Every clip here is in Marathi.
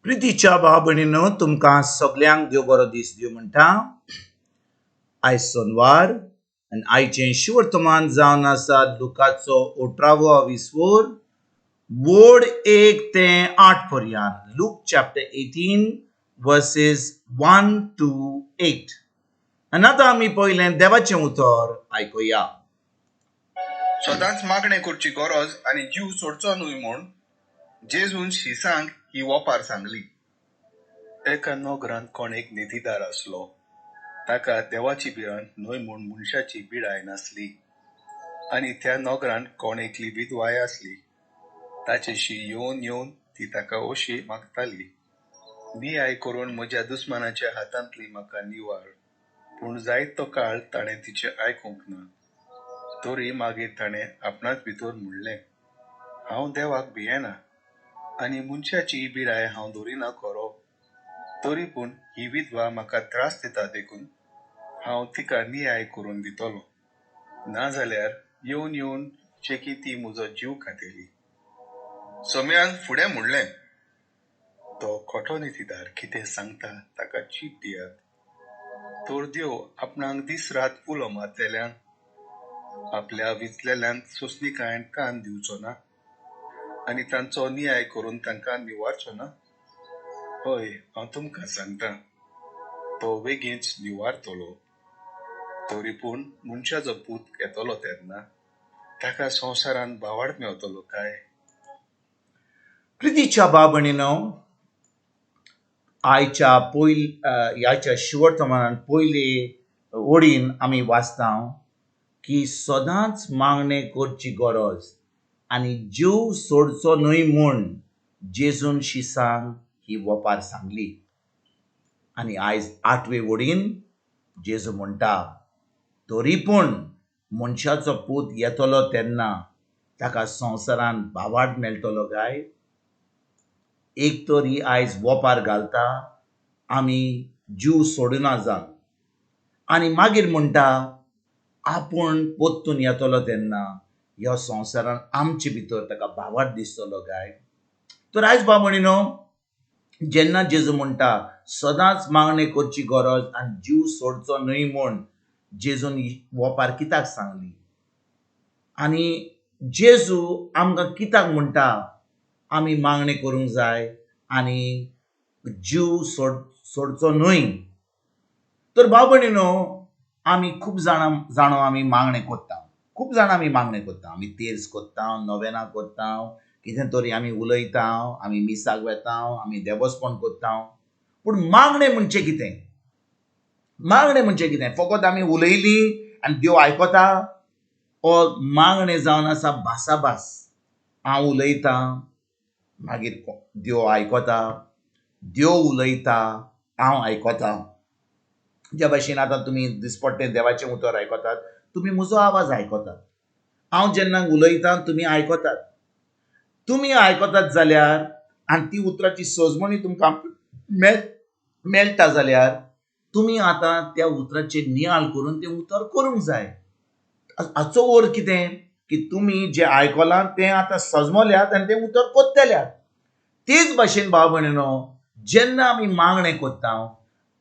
प्रितीच्या भाव भयणीनो, तुमकां सगळ्यांक देव बरो दीस दिवं म्हणटा. आयज सोनवार आनी आयचें शिवर्तमान जावन आसा लुकाचो 18वो विसवोर, वोड 1 ते 8 पर्यंत. Look chapter 18 versus 1 to 8. आनी आतां आमी पयलें देवाचें उतर आयकुया. सदांच मागणें करची गरज आनी जीव सोडचो न्हय म्हूण जेजून शिसांक ही वोपार सांगली. एका नोगरांत कोण एक निधीदार आसलो. ताका देवाची भिरांत न्हय म्हूण मनशाची पिडाय नासली. आनी त्या नोगरांत कोण एकली विधवाय आसली. ताचेशी येवन येवन ती ताका अशी मागताली, नियाय करून म्हज्या दुस्मानाच्या हातांतली म्हाका निवार. पूण जायत तो काळ ताणें तिचें आयकूंक ना. तरी मागीर ताणें आपणाच भितर म्हणलें, हांव देवाक भियेना आनी मनशाची बिराय हांव धरिना खरो. तरी पूण ही विधवा म्हाका त्रास दिता देखून हांव तिका नियाय करून दितलो. नाजाल्यार येवन येवन शेकी ती म्हजो जीव खातेली. सम्यान फुडें म्हणलें, तो खोटो निधीदार कितें सांगता ताका चीट दियात. तर देव आपणाक दीस रात उलो मारतल्यांक आपल्या विचलेल्यांक सोंसणीकायेन कान दिवचो ना आनी तांचो नियाय करून तांकां निवारचो ना? हय, हांव तुमकां सांगतां, तो बेगीनच निवारतलो. तरी पूण मनशाचो पूत येतलो तेन्ना ताका संवसारांत भावार्थ मेळतलो काय? प्रितीच्या भाव भयणीनो, ह्याच्या शिवर्तमानान पयले ओडीन आमी वाचता की सदांच मागणें करची गरज आनी जीव सोडचो न्हय म्हूण जेजून शिसांक ही वोपार सांगली. आनी आयज 8वे ओडीन जेजू म्हणटा, तरी पूण मनशाचो पूत येतलो तेन्ना ताका संवसारांत भावार्थ मेळटलो काय? एक तर ही आयज वोपार घालता आमी जीव सोडना जावन, आनी मागीर म्हणटा आपूण पोत्तून येतलो तेन्ना ह्या संवसारांत आमचे भितर ताका भावार्थ दिसतलो काय? तर आयज भाव भयणीनो, जेन्ना जेजू म्हणटा सदांच मागणें करची गरज आनी जीव सोडचो न्हय म्हूण जेजून वोपार कित्याक सांगली, आनी जेजू आमकां कित्याक म्हणटा आमी मागणें करूंक जाय आनी जीव सोडचो न्हय. तर भाव भयणीनो, आमी खूब जाणां आमी मागणें कोत्ता. खूब जाणां आमी मागणें कोत्ता. आमी तेर्स कोत्ता, नोवेनां कोत्ता, कितें तरी आमी उलयता, आमी मिसाक वेता, आमी देवस्पण कोत्ता. पूण मागणें म्हणजे कितें? मागणें म्हणजे कितें? फकत आमी उलयली आनी देव आयकता? ओ मागणें जावन आसा भासाभास. हांव उलयतां, मागीर देव आयकता. देव उलयता, हांव आयकतां. ज्या भाशेन आतां तुमी दिसपट्टें देवाचें उतर आयकतात, तुमी म्हजो आवाज आयकतात. हांव जेन्ना उलयतां तुमी आयकतात. तुमी आयकतात जाल्यार आनी ती उतराची सोजमणी तुमकां मेळटा जाल्यार तुमी आतां त्या उतराचेर नियाळ करून तें उतर करूंक जाय. हाचो अर्थ कितें? की तुमी जें आयकलां तें आतां सजमल्यात आनी तें उतर कोत्तेल्यात. तेच भाशेन भाव भयणीनो, जेन्ना आमी मागणें कोत्ता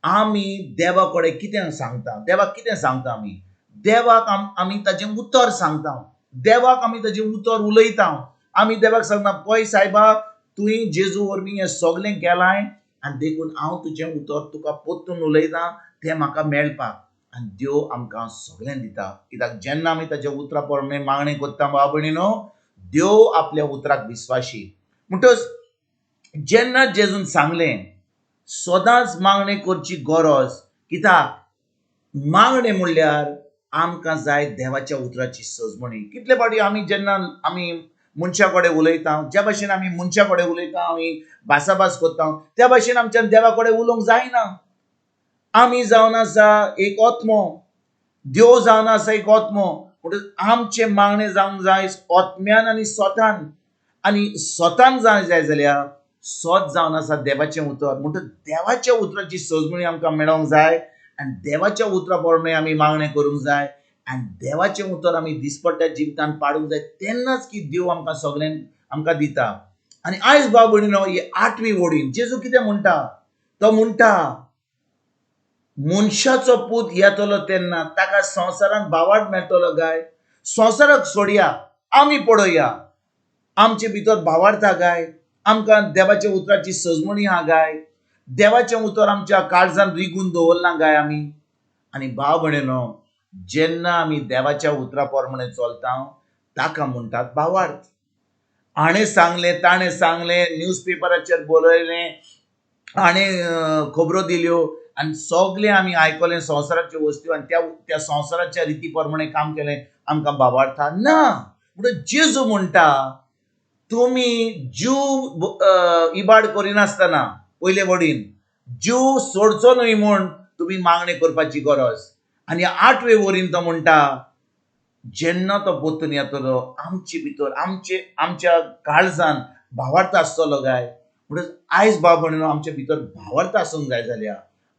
आमी देवा कडेन कितें सांगता? देवाक कितें सांगता आमी? देवाक आमी ताजें उतर सांगता. देवाक आमी ताजें उतर उलयता. आमी देवाक सांगता, पळय सायबा, तुवें जेजू वरवीं हें सगळें केलां आनी देखून हांव तुजें उतर तुका पोत्तून उलयतां तें म्हाका मेळपाक. आनी देव आमकां सगळें दिता. कित्याक जेन्ना आमी ताच्या उतरा प्रमाणें मागणें कोत्ता भाव भयणीनो, देव आपल्या उतराक विस्वाशी. म्हणटच जेन्ना जेजून सांगलें सदांच मागणें करची गरज, कित्याक मागणें म्हणल्यार आमकां जाय देवाच्या उतराची सजमणी. कितले फावटी जेन्ना आमी मनशा कडेन उलयता, ज्या भाशेन आमी मनशा कडेन उलयता, आमी भासाभास कोत्ता, त्या भाशेन आमच्यान देवा कडेन उलोवंक जायना. आमी जावन आसा एक आत्मो, देव जावन आसा एक आत्मो. म्हणटच आमचें मागणें जावंक जाय आत्म्यान आनी स्वतान. आनी स्वतान जाय जाल्यार सोत जावन आसा देवाचें उतर. म्हणटच देवाच्या उतराची सजमणी आमकां मेळोंक जाय आनी देवाच्या उतरा प्रमाणें आमी मागणें करूंक जाय आनी देवाचें उतर आमी दिसपट्ट्या जिवितांत पाडूंक जाय. तेन्नाच की देव आमकां सगळें आमकां दिता. आनी आयज भाव भयणीनो ही 8वी ओडीन जेजू कितें म्हणटा तो म्हणटा मनशाचो पूत येतलो तेन्ना ताका संवसारान भावार्थ मेळटलो काय संवसाराक सोडया आमी पळोवया आमचे भितर भावार्थ हा काय आमकां देवाच्या उतराची सजमणी हा काय देवाचें उतर आमच्या काळजान रिगून दवरलां काय आमी आनी भाव भयणीनो जेन्ना आमी देवाच्या उतरा प्रमाणे चलता ताका म्हणटात भावार्थ हाणें सांगलें ताणें सांगलें न्यूजपेपराचेर बरयलें हाणें खबरो दिल्यो आनी सगळें आमी आयकलें संवसाराच्यो वस्तू आनी त्या संवसाराच्या रिती प्रमाणे काम केलें आमकां भावार्थ ना म्हणून जेजू म्हणटा तुमी जीव इबाड करिनासतना पयले वडीन जीव सोडचो न्हय म्हूण तुमी मागणी करपाची गरज आनी 8वे वरीन तो म्हणटा जेन्ना तो परतून येतलो आमचे भितर आमच्या काळजान भावार्थ आसतलो काय म्हणून आयज भाव भयणीनो आमच्या भितर भावार्थ आसूंक जाय जाल्यार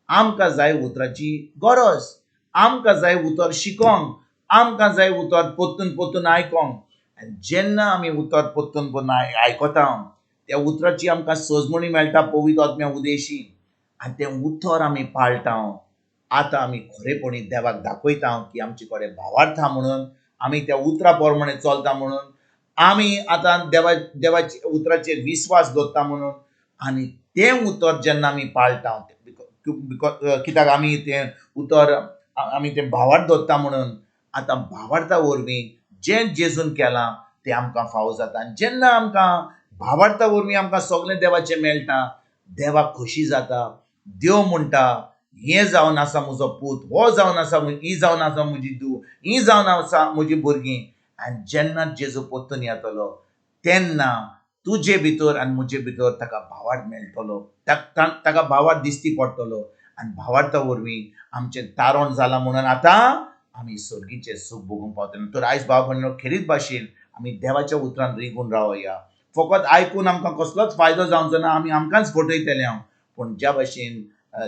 आमकां जाय उतराची गरज आमकां जाय उतर शिकोंक आमकां जाय उतर परतून आयकोंक आनी जेन्ना आमी उतर परतून आयकता त्या उतराची आमकां सजमणी मेळटा पवित्र आत्म्या उदेशी आनी तें उतर आमी पाळटा आतां आमी खरेपणी देवाक दाखयता की आमचे कडेन भावार्थ आहा म्हणून आमी त्या उतरा प्रमाणे चलता म्हणून आमी आतां देवाच्या उतराचेर विस्वास दवरता म्हणून आनी तें उतर जेन्ना आमी पाळटा कित्याक आमी तें उतर आमी तें भावार्थ दवरता म्हणून आतां भावार्था वरवीं जें जेजून केलां तें आमकां फावो जाता आनी जेन्ना आमकां भावार्था वरवीं आमकां सगळें देवाचें मेळटा देवाक खोशी जाता देव म्हणटा हें जावन आसा म्हजो पूत हो जावन आसा ही जावन आसा म्हजी धूव ही जावन आसा म्हजी भुरगीं आनी जेन्ना जेजू परतून येतलो तेन्ना तुजे भितर आनी म्हजे भितर ताका भावार्थ मेळटलो ताका भावार्थ दिश्टी पडटलो आनी भावार्था वरवीं आमचें तारण जालां म्हणून आतां आमी सर्गीचें सूख भोगूंक पावतले तर आयज भाव भयणीनो खेरीत भाशेन आमी देवाच्या उतरान रिगून रावया फकत आयकून आमकां कसलोच फायदो जावचो ना आमी आमकांच फटयतले पूण ज्या भाशेन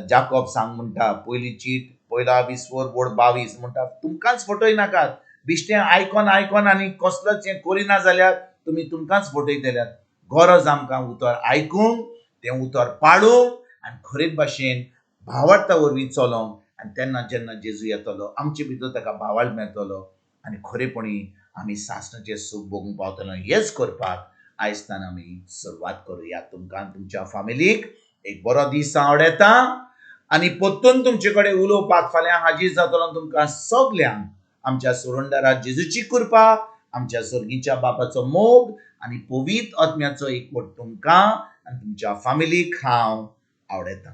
जाकोब सांग म्हणटा पयली चीट 1:20 म्हणटा तुमकांच फटय नाकात बिश्टें आयकोन आनी कसलोच हें करिना जाल्यार तुमी तुमकांच फटयतल्यात गरज आमकां उतर आयकूंक तें उतर पाळूंक आनी खरेच भाशेन भावार्था वरवीं चलोंक आनी तेन्ना जेन्ना जेजू येतलो आमचे भितर ताका भावार्थ मेळटलो आनी खरेपणी आमी सासणाचें सूख भोगूंक पावतलो हेंच करपाक आयजतान आमी सुरवात करुया तुमकां तुमच्या फॅमिलीक एक बरो दीस हांव येता आनी परतून तुमचे कडेन उलोवपाक फाल्यां हाजीर जातलो तुमकां सगल्यांक आमच्या सुरंदरा जेजूची कृपा आमच्या सर्गीच्या बापाचो मोग आनी पवित्र आत्म्याचो एकवट तुमकां आनी तुमच्या फॅमिलीक हांव आवडयता.